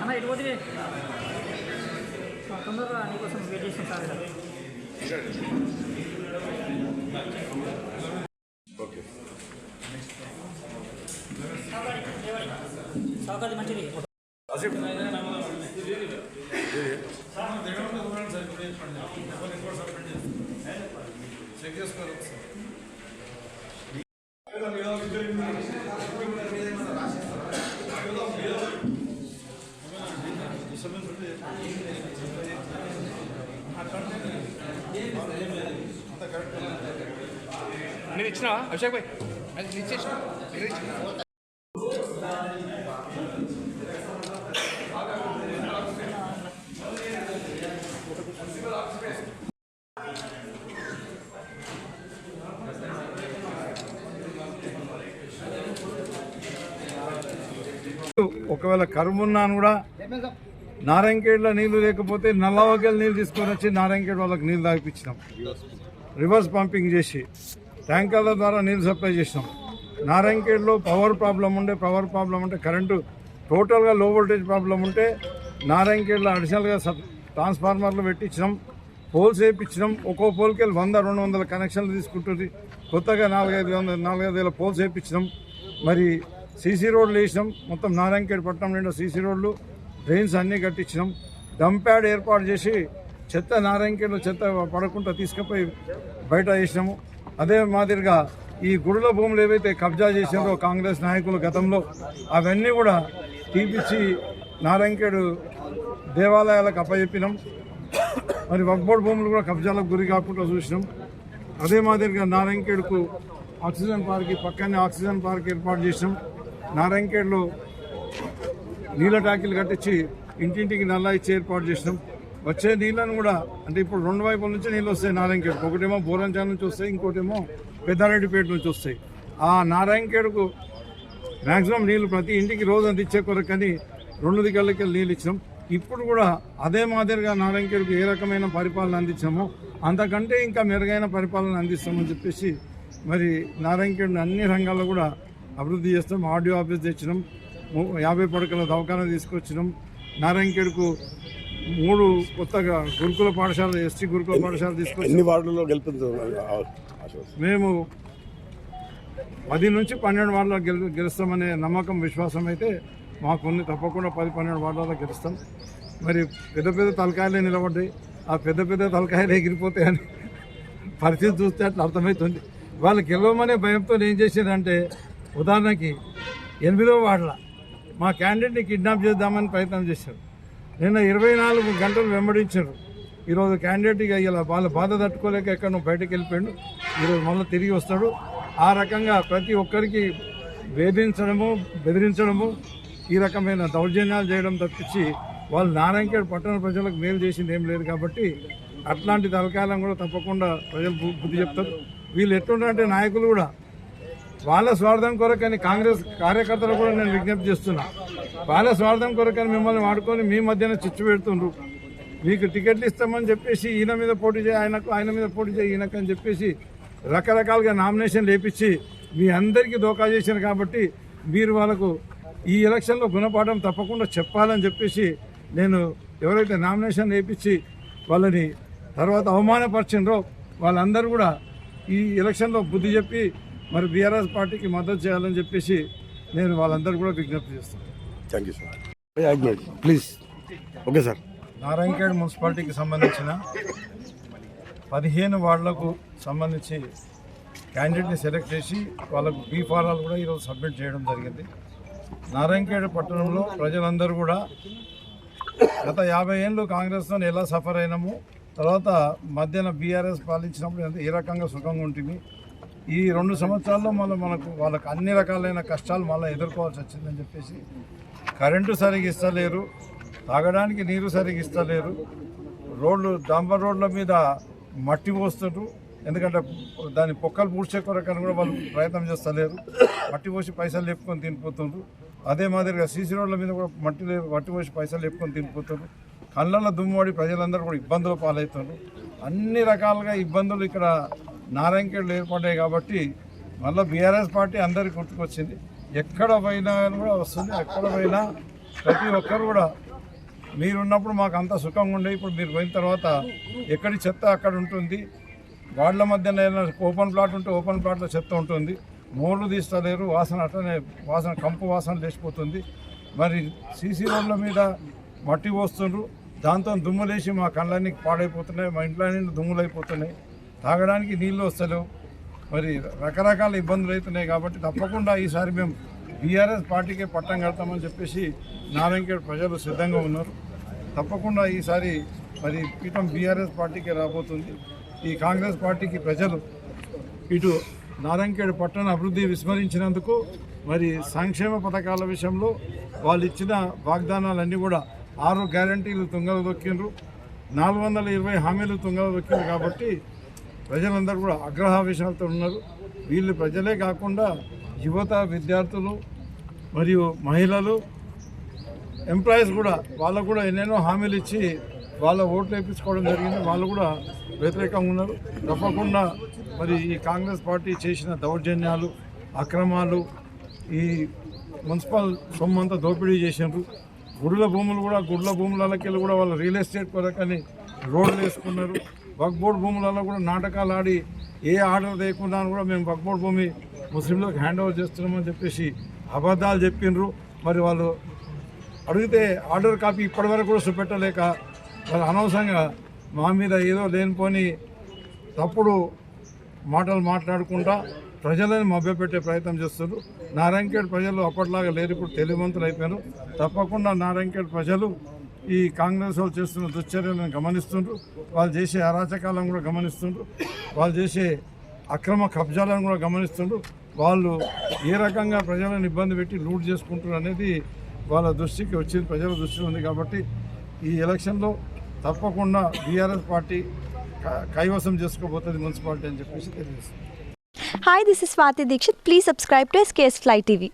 అన్న ఇటు పోతే తొందరగా నీకోసం వెయిట్ చేస్తాం సార్. ఓకే సౌకర్యం మంచిది. చెక్ చేసుకోవాలి. నేను ఇచ్చినా అభిషేక్ భాయ్ అది ఇచ్చేసి ఒకవేళ కరువున్నాను కూడా నారాయణఖేడ్లో నీళ్లు లేకపోతే నల్లవకెళ్ళి నీళ్ళు తీసుకొని వచ్చి నారాయణఖేడ్ వాళ్ళకి నీళ్ళు తాగిపించినాం. రివర్స్ పంపింగ్ చేసి ట్యాంకర్ల ద్వారా నీళ్ళు సప్లై చేసినాం. నారాయణఖేడ్లో పవర్ ప్రాబ్లం ఉంటే కరెంటు టోటల్గా లో వోల్టేజ్ ప్రాబ్లం ఉంటే నారాయణఖేడ్లో అడిషనల్గా ట్రాన్స్ఫార్మర్లు పెట్టించినాం, పోల్స్ వేయించినాం. ఒక్కో పోల్కి 100-200 కనెక్షన్లు తీసుకుంటుంది. కొత్తగా 4-5 పోల్స్ వేయించినాం. మరి సీసీ రోడ్లు వేసినాం. మొత్తం నారాయణఖేడ్ పట్టణం నిండా సీసీ రోడ్లు, డ్రైన్స్ అన్నీ కట్టించినాం. డంప్ యార్డ్ ఏర్పాటు చేసి చెత్త నారాయణఖేడ్లో చెత్త పడకుండా తీసుకుపోయి బయట వేసినాము. అదే మాదిరిగా ఈ గుడుల భూములు ఏవైతే కబ్జా చేసారో కాంగ్రెస్ నాయకులు గతంలో అవన్నీ కూడా తీపిచ్చి నారాయణఖేడ్ దేవాలయాలకు అప్పచెప్పినాం. మరి వక్ఫ్ బోర్డు భూములు కూడా కబ్జాలకు గురి కాకుండా చూసినాం. అదే మాదిరిగా నారాయణఖేడ్కు ఆక్సిజన్ పార్క్ పక్కనే ఆక్సిజన్ పార్క్ ఏర్పాటు చేసినాం. నారాయణఖేడ్లో నీళ్ళ ట్యాంకులు కట్టించి ఇంటింటికి నల్లా ఇచ్చి ఏర్పాటు చేసినాం. వచ్చే నీళ్ళను కూడా అంటే ఇప్పుడు 2 వైపుల నుంచి నీళ్ళు వస్తాయి నారాయణఖేడ్కు. ఒకటేమో బోరంచాల నుంచి వస్తాయి, ఇంకోటేమో పెద్దారెడ్డిపేట నుంచి వస్తాయి. ఆ నారాయణఖేడ్కు మ్యాక్సిమం నీళ్ళు ప్రతి ఇంటికి రోజు అందించే కొరకని 2 దిక్కులకి నీళ్ళు ఇచ్చినాం. ఇప్పుడు కూడా అదే మాదిరిగా నారాయణఖేడ్కు ఏ రకమైన పరిపాలన అందించామో అంతకంటే ఇంకా మెరుగైన పరిపాలన అందిస్తామని చెప్పేసి మరి నారాయణఖేడ్ని అన్ని రంగాల్లో కూడా అభివృద్ధి చేస్తాం. ఆర్డీఓ ఆఫీస్ తెచ్చినాం, 50 పడకల దవాఖానా తీసుకొచ్చినాం. నారాయణఖేడ్కు 3 కొత్తగా గురుకుల పాఠశాల, ఎస్టీ గురుకుల పాఠశాల తీసుకొచ్చి వార్డులో మేము 10 నుంచి 12 వార్డులో గెలుస్తామనే నమ్మకం, విశ్వాసం అయితే మాకుంది. తప్పకుండా 10-12 వార్డులలో గెలుస్తాం. మరి పెద్ద పెద్ద తలకాయలే నిలబడ్డాయి. ఆ పెద్ద తలకాయలు ఎగిరిపోతాయని పరిస్థితి చూస్తే అట్లా అర్థమవుతుంది. వాళ్ళు గెలవమనే భయంతో ఏం చేసేదంటే, ఉదాహరణకి 8వ వార్డులో మా క్యాండిడేట్ని కిడ్నాప్ చేద్దామని ప్రయత్నం చేశారు. నిన్న 24 గంటలు వెంబడించారు. ఈరోజు క్యాండిడేట్గా ఇలా వాళ్ళ బాధ తట్టుకోలేక ఎక్కడ బయటకు వెళ్ళిపోయాడు. ఈరోజు మళ్ళీ తిరిగి వస్తాడు. ఆ రకంగా ప్రతి ఒక్కరికి బెదిరించడము ఈ రకమైన దౌర్జన్యాలు చేయడం తప్పించి వాళ్ళు నారాయణఖేడ్ పట్టణ ప్రజలకు మేలు చేసింది ఏం లేదు. కాబట్టి అట్లాంటి తలకాలం కూడా తప్పకుండా ప్రజలు బుద్ధి చెప్తారు. వీళ్ళు ఎట్లుంటారంటే నాయకులు కూడా వాళ్ళ స్వార్థం కొరకని, కాంగ్రెస్ కార్యకర్తలు కూడా నేను విజ్ఞప్తి చేస్తున్నా, వాళ్ళ స్వార్థం కొరకని మిమ్మల్ని వాడుకొని మీ మధ్యన చిచ్చు పెడుతుండ్రు. మీకు టికెట్లు ఇస్తామని చెప్పేసి ఈయన మీద పోటీ చేయి, ఆయన మీద పోటీ చేయి, ఈయనకని చెప్పేసి రకరకాలుగా నామినేషన్లు వేయించి మీ అందరికీ దోకా చేశారు. కాబట్టి మీరు వాళ్ళకు ఈ ఎలక్షన్లో గుణపాఠం తప్పకుండా చెప్పాలని చెప్పేసి నేను ఎవరైతే నామినేషన్ వేయించి వాళ్ళని తర్వాత అవమానపరిచిండ్రో వాళ్ళందరూ కూడా ఈ ఎలక్షన్లో బుద్ధి చెప్పి మరి బీఆర్ఎస్ పార్టీకి మద్దతు చేయాలని చెప్పేసి నేను వాళ్ళందరూ కూడా విజ్ఞప్తి చేస్తాను. Thank you sir. Please. Okay sir. Narayankhed మున్సిపాలిటీకి సంబంధించిన 15 వార్డులకు సంబంధించి క్యాండిడేట్ని సెలెక్ట్ చేసి వాళ్ళకు బీ ఫారాలు కూడా ఈరోజు సబ్మిట్ చేయడం జరిగింది. నారాయణఖేడ్ పట్టణంలో ప్రజలందరూ కూడా గత 50 ఏళ్ళు కాంగ్రెస్తో ఎలా సఫర్ అయినాము, తర్వాత మధ్యన బీఆర్ఎస్ పాలించినప్పుడు ఏ రకంగా సుఖంగా ఉంటుంది, ఈ 2 సంవత్సరాల్లో వాళ్ళకు అన్ని రకాలైన కష్టాలు మళ్ళీ ఎదుర్కోవాల్సి వచ్చిందని చెప్పేసి కరెంటు సరిగ్గా ఇస్తలేరు, తాగడానికి నీరు సరిగ్గా ఇస్తలేరు, డాంబర్ రోడ్ల మీద మట్టి పోస్తుంటారు, ఎందుకంటే దాని పొక్కలు పూడ్చే కొరకని కూడా వాళ్ళు ప్రయత్నం చేస్తలేరు, మట్టి పోసి పైసలు లేపుకొని తినిపోతుండ్రు. అదే మాదిరిగా సీసీ రోడ్ల మీద కూడా మట్టి పోసి పైసలు లేపుకొని తినిపోతుండ్రు. కళ్ళల్లో దుమ్ముపడి ప్రజలందరూ కూడా ఇబ్బందులు పాలవుతున్నారు. అన్ని రకాలుగా ఇబ్బందులు ఇక్కడ నారాయణఖేడ్లో ఏర్పడ్డాయి కాబట్టి మళ్ళీ బీఆర్ఎస్ పార్టీ అందరికీ గుర్తుకొచ్చింది. ఎక్కడ పోయినా కూడా వస్తుంది, ఎక్కడ పోయినా ప్రతి ఒక్కరు కూడా మీరున్నప్పుడు మాకు అంత సుఖంగా ఉండే, ఇప్పుడు మీరు పోయిన తర్వాత ఎక్కడి చెత్త అక్కడ ఉంటుంది, వాళ్ళ మధ్యన ఓపెన్ ప్లాట్ ఉంటే ఓపెన్ ప్లాట్లో చెత్త ఉంటుంది, మోర్లు తీస్తలేరు, వాసన అట్లనే కంపు వాసన లేచిపోతుంది. మరి సీసీ రోడ్ల మీద మట్టి పోస్తుండ్రు, దాంతో దుమ్ములేసి మా కళ్ళన్నీ పాడైపోతున్నాయి, మా ఇంట్లో నిండి దుమ్ములు అయిపోతున్నాయి, తాగడానికి నీళ్ళు వస్తలేవు, మరి రకరకాల ఇబ్బందులు అవుతున్నాయి. కాబట్టి తప్పకుండా ఈసారి మేము బీఆర్ఎస్ పార్టీకే పట్టం కడతామని చెప్పేసి నారాయణఖేడ్ ప్రజలు సిద్ధంగా ఉన్నారు. తప్పకుండా ఈసారి మరి పీఠం బీఆర్ఎస్ పార్టీకే రాబోతుంది. ఈ కాంగ్రెస్ పార్టీకి ప్రజలు ఇటు నారాయణఖేడ్ పట్టణ అభివృద్ధి విస్మరించినందుకు, మరి సంక్షేమ పథకాల విషయంలో వాళ్ళు ఇచ్చిన వాగ్దానాలన్నీ కూడా 6 గ్యారంటీలు తుంగలు దొక్కిండ్రు, 420 హామీలు తుంగలు దొక్కిండ్రు. కాబట్టి ప్రజలందరూ కూడా ఆగ్రహావేశాలతో ఉన్నారు. వీళ్ళు ప్రజలే కాకుండా యువత, విద్యార్థులు మరియు మహిళలు, ఎంప్లాయీస్ కూడా వాళ్ళకు కూడా ఎన్నెన్నో హామీలు ఇచ్చి వాళ్ళ ఓట్లు వేయించుకోవడం జరిగింది. వాళ్ళు కూడా వ్యతిరేకంగా ఉన్నారు. తప్పకుండా మరి ఈ కాంగ్రెస్ పార్టీ చేసిన దౌర్జన్యాలు, అక్రమాలు, ఈ మున్సిపల్ సొమ్మంతా దోపిడీ చేసినారు. గుడుల భూములకి కూడా వాళ్ళు రియల్ ఎస్టేట్ కొరకని రోడ్లు వేసుకున్నారు. వక్ఫ్ బోర్డు భూములలో కూడా నాటకాలు ఆడి ఏ ఆర్డర్ లేకుండా కూడా మేము వక్ఫ్ బోర్డు భూమి ముస్లింలకు హ్యాండ్ ఓవర్ చేస్తున్నామని చెప్పేసి అబద్ధాలు చెప్పిండ్రు. మరి వాళ్ళు అడిగితే ఆర్డర్ కాపీ ఇప్పటివరకు కూడా చూపెట్టలేక వాళ్ళు అనవసరంగా మా మీద ఏదో లేనిపోని తప్పుడు మాటలు మాట్లాడుకుంటా ప్రజలను మభ్యపెట్టే ప్రయత్నం చేస్తున్నారు. నారాయణఖేడ్ ప్రజలు అప్పట్లాగా లేరు, ఇప్పుడు తెలివివంతులు అయిపోయారు. తప్పకుండా నారాయణఖేడ్ ప్రజలు ఈ కాంగ్రెస్ వాళ్ళు చేస్తున్న దుశ్చర్యలను గమనిస్తుండ్రు, వాళ్ళు చేసే అరాచకాలను కూడా గమనిస్తుండ్రు, వాళ్ళు చేసే అక్రమ కబ్జాలను కూడా గమనిస్తుండ్రు. వాళ్ళు ఏ రకంగా ప్రజలను ఇబ్బంది పెట్టి లూట్ చేసుకుంటారు అనేది వాళ్ళ దృష్టికి వచ్చింది, ప్రజల దృష్టిలో ఉంది. కాబట్టి ఈ ఎలక్షన్లో తప్పకుండా బీఆర్ఎస్ పార్టీ కైవసం చేసుకోబోతుంది మున్సిపాలిటీ అని చెప్పేసి తెలియజేస్తుంది. Hi, this is Swati Dikshit. Please subscribe to SKS Fly TV.